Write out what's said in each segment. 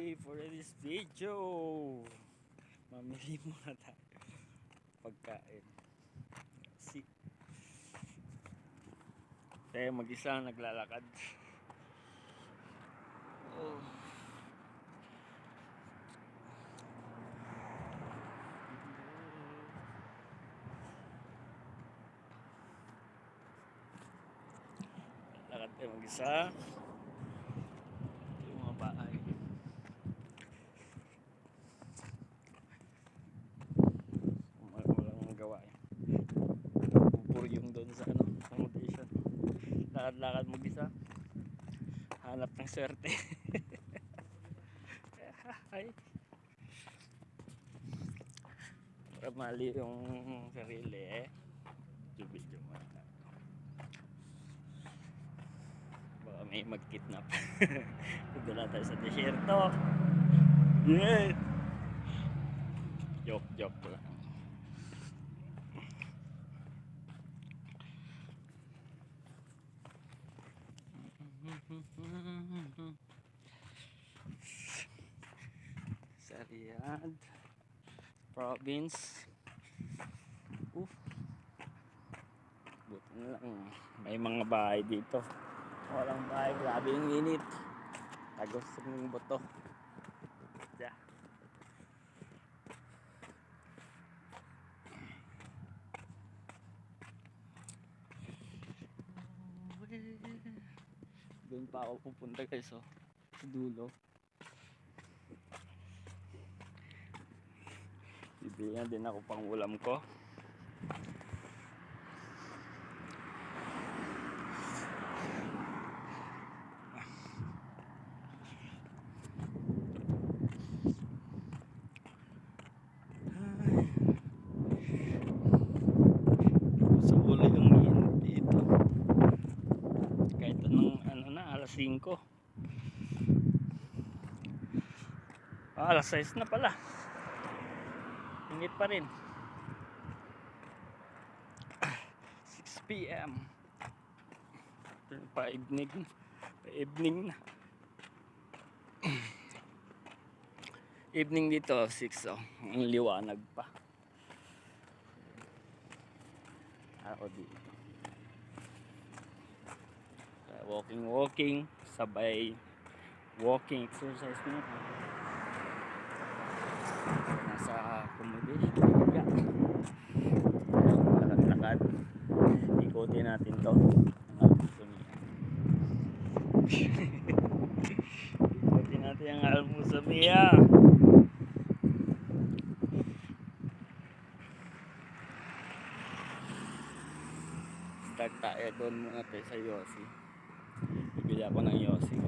today for this video. Mamili muna tayo pagkain. Si tayo mag-isa naglalakad. Oh. Lakad tayo mag-isa. Yung mga bahay. Walang gawa yan. Pupuro yung doon sa accommodation. Lakad-lakad mag-isa. Hanap ng swerte. Ay. Para mali yung sarili video mo. Baka may mag-kidnap. Pagdala tayo sa desierto. Yeah. Joke lang. Sa Riyadh province. Buti na lang may mga bahay dito. Walang bahay, grabe yung init. Tagos ng buto. Diyan. Doon pa ako pupunta guys, sa dulo. Bibigyan din ako pang ulam ko. Sa ulo yung init dito. Kahit anong alas 5. Alas 6 na pala. Init pa rin. 6 PM. Pa-evening na. Evening dito 6 ang liwanag pa. Ako dito. Walking sabay walking exercise mo. Nasa accommodation. Lakad-lakad. Ikutin natin to. Ikutin natin ang Al-Musamiyah. Start tayo doon muna tayo sa Yossi. Bibili ako ng Yossi.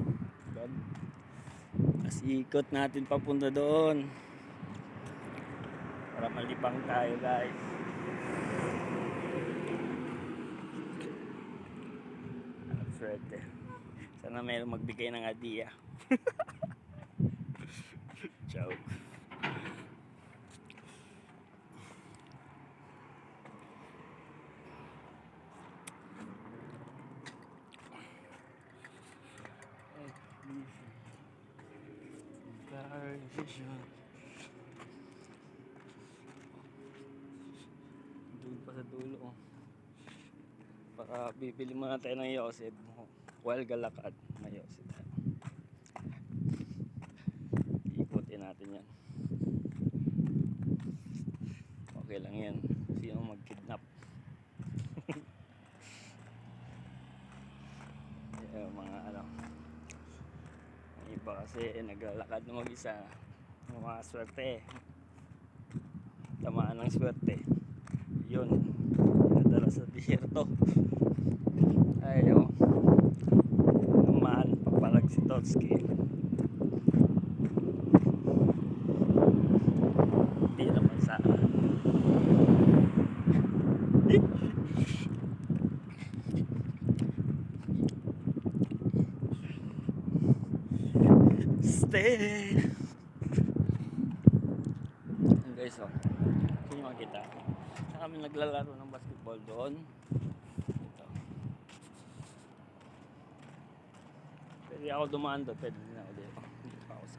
Tapos ikot natin papunta doon. Para malibang tayo guys. Ang swerte. Sana mayroong magbigay ng hadiah. Ciao. Doon pa sa dulo. Para bibili muna tayo ng Yosef. While galakad na Yosef. Ikutin natin yan. Okay lang yan. Sino mag-kidnap? Mga iba kasi naglalakad na mag-isa. Mga swerte. Tamaan ng swerte. Yun. Nadala sa disyerto. Ayaw. Naman papalag si Totski. Hindi naman sana. Stay. Guys, hindi nyo makita. Saan kami naglalaro ng basketball doon. Ito. Pwede ako dumaan doon. Pwede din ako dito. Hindi pa ako sa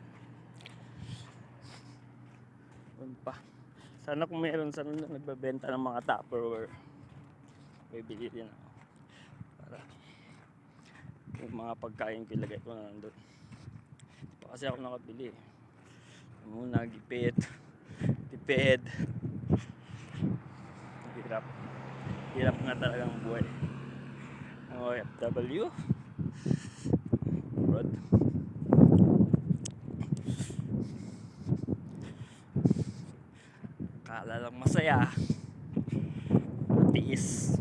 Meron pa. Sana kung meron sana na nagbebenta ng mga Tupperware. Bibili din ako. Para yung mga pagkain ko ilagay ko na nandun. Pa kasi ako nakabili. Muna gipit. Tipid. Hirap. Hirap nga talaga ang buhay. Ang OFW. Abroad. Kala lang masaya. Matiis.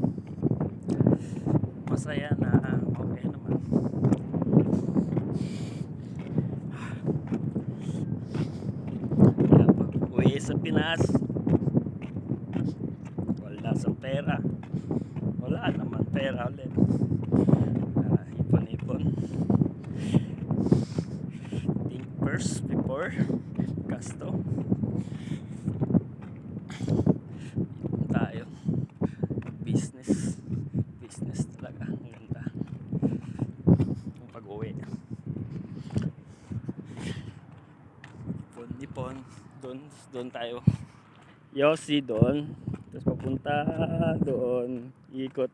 Masaya na okay naman. Kaya pag uwi sa Pinas, wala sa pera. Wala naman pera ulit. Ipon-ipon. Think first before gasto. Ipon tayo. Business. Business talaga. Ang ganda. Yung pag-uwi. Ipon-ipon. Doon tayo. Yossi doon. Tapos papunta doon. Ikot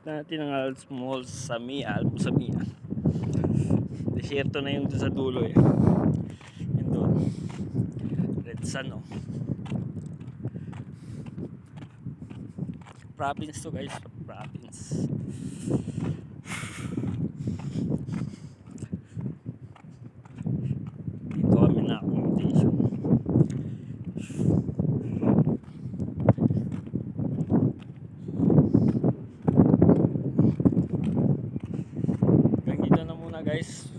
natin ang Alps Mall sa Mia. Desierto na yung doon sa dulo eh. Yun doon. Red Sun oh. Province to guys. Province. Dito kami na accommodation. Hanggang dito na muna guys.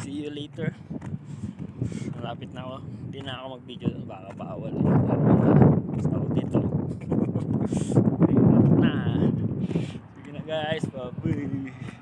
See you later. Malapit na ako. Hindi na ako mag-video doon. Baka bawal eh. Basta ako dito. Hirap na. Sige na guys. Bye-bye.